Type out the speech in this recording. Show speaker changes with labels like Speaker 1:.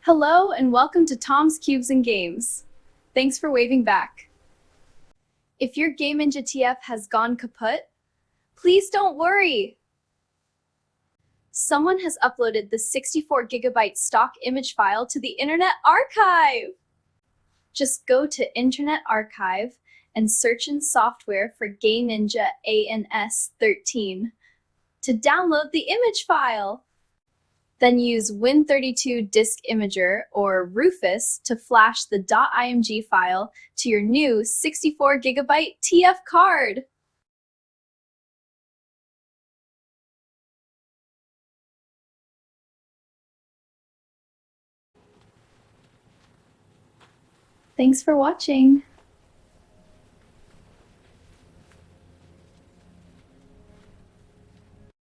Speaker 1: Hello and welcome to Tom's Cubes and Games. Thanks for waving back. If your Gaminja TF has gone kaput, please don't worry. Someone has uploaded the 64GB stock image file to the Internet Archive. Just go to Internet Archive and search in software for Gaminja ANS13 to download the image file. Then use Win32 Disk Imager or Rufus to flash the .img file to your new 64GB TF card. Thanks for watching.